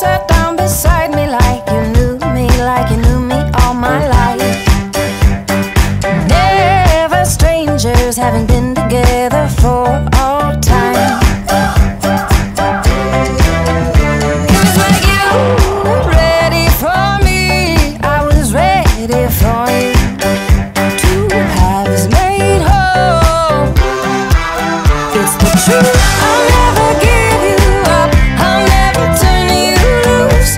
sat down beside me like you knew me, like you knew me all my life. Never strangers, having been together for all time. It was like you were ready for me, I was ready for you. Two halves made whole. It's the truth. I'll never give you up, I'll never turn you loose.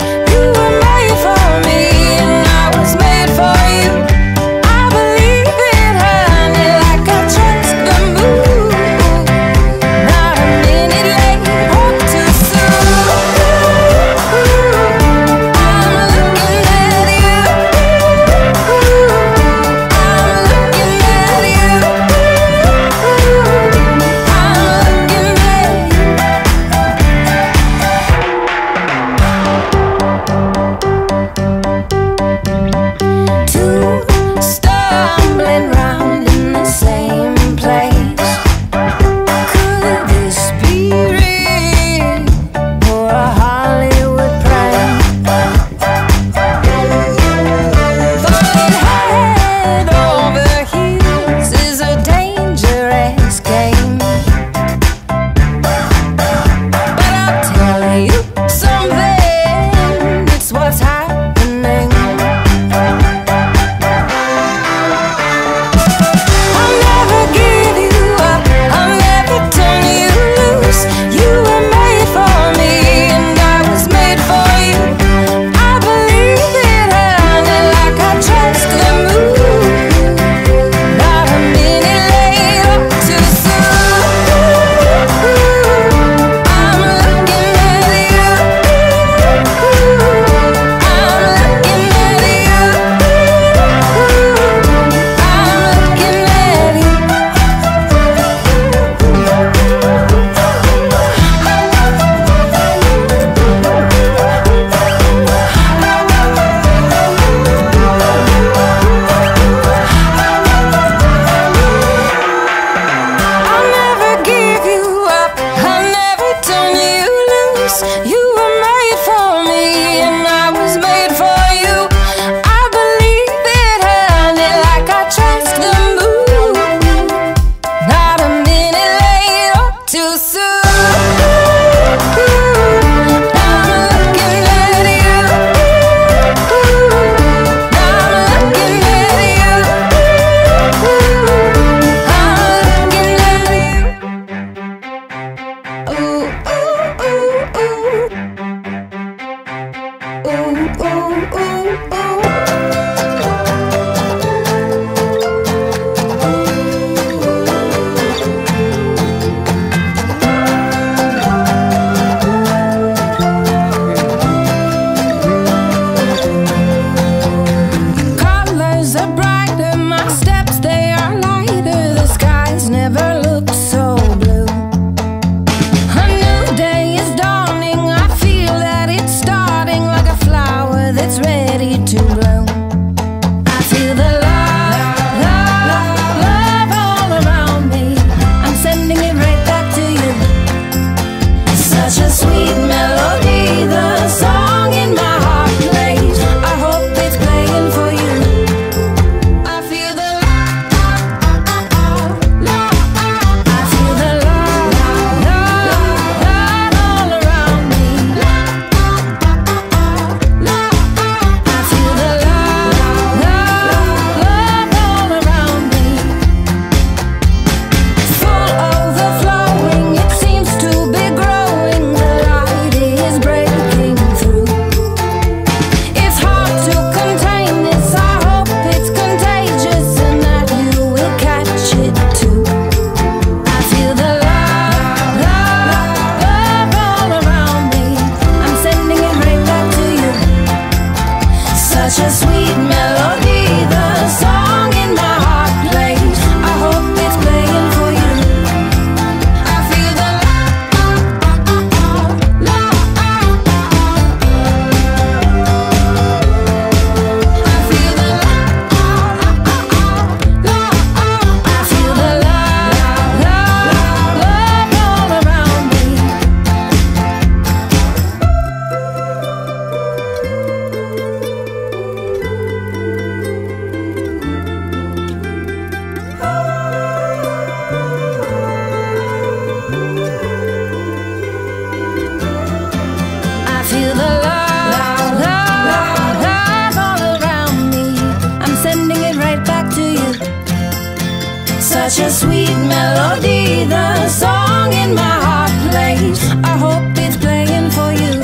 such a sweet melody, the song in my heart plays. I hope it's playing for you.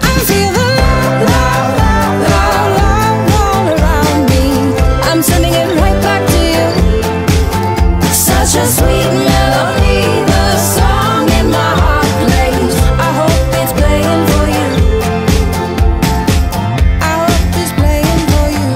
I feel the love, love, love, love all around me. I'm sending it right back to you. Such a sweet melody, the song in my heart plays. I hope it's playing for you. I hope it's playing for you.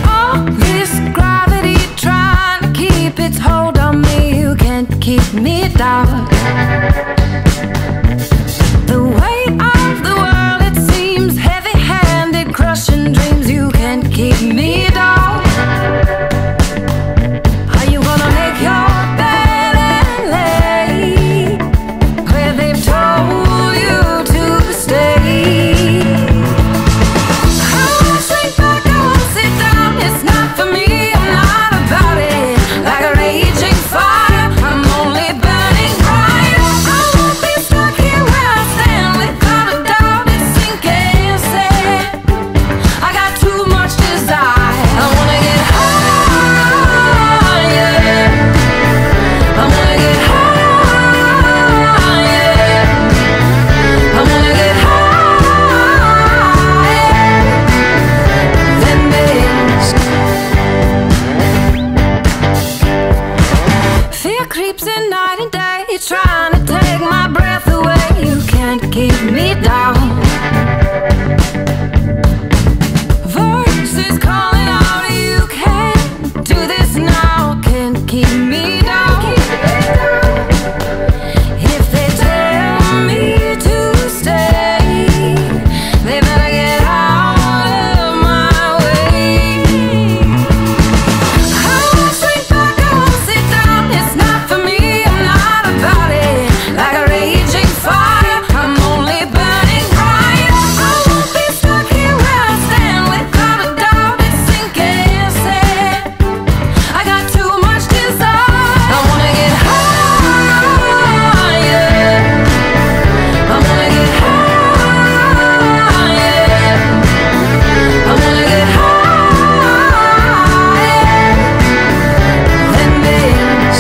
All this gravity trying to keep its hold on me, you can't keep me down. The weight of the world, it seems heavy-handed, crushing dreams, you can't keep me down. Are you gonna make your bed and lay where they've told you to stay? I won't shrink back, I won't sit down. It's not for me, I'm not about it. Like a raging fire, I'm only burning bright. I won't be stuck here where I stand without a doubt. It's sinking sand. I got too much desire. I wanna get higher. I wanna get higher. I wanna get higher than this. Fear creeps in night and day, trying to take my breath away. You can't keep me down. Voices calling out, you can't do this now. Can't keep me down. If they tell me to stay, they better get out of my way. I won't shrink back, I won't sit down. It's not for me, I'm not about it. Like a raging fire, I'm only burning bright. I won't be stuck here where I stand without a doubt. It's sinking sand. I got too much desire. I wanna get higher. I wanna get higher. I wanna get higher than this.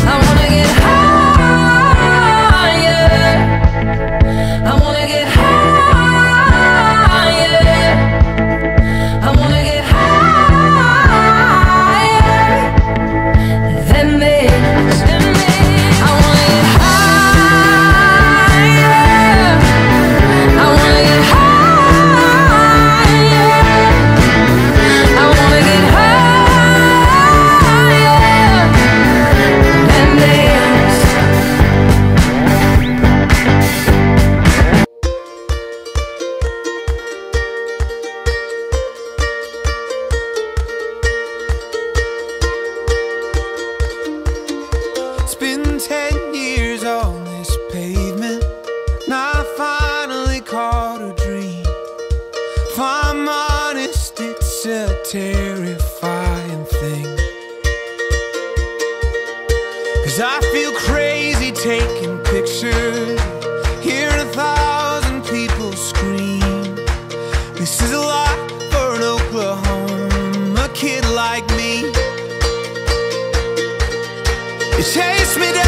I wanna get higher. I wanna get higher. I wanna get higher than this. I wanna get higher. I wanna get higher. I wanna get higher than this. It's been 10 years on this pavement, and I finally caught a dream. If I'm honest, it's a terrifying thing. 'Cause I feel crazy taking pictures, hearing 1,000 people scream. This is a lot for an Oklahoma kid like me. You chase me down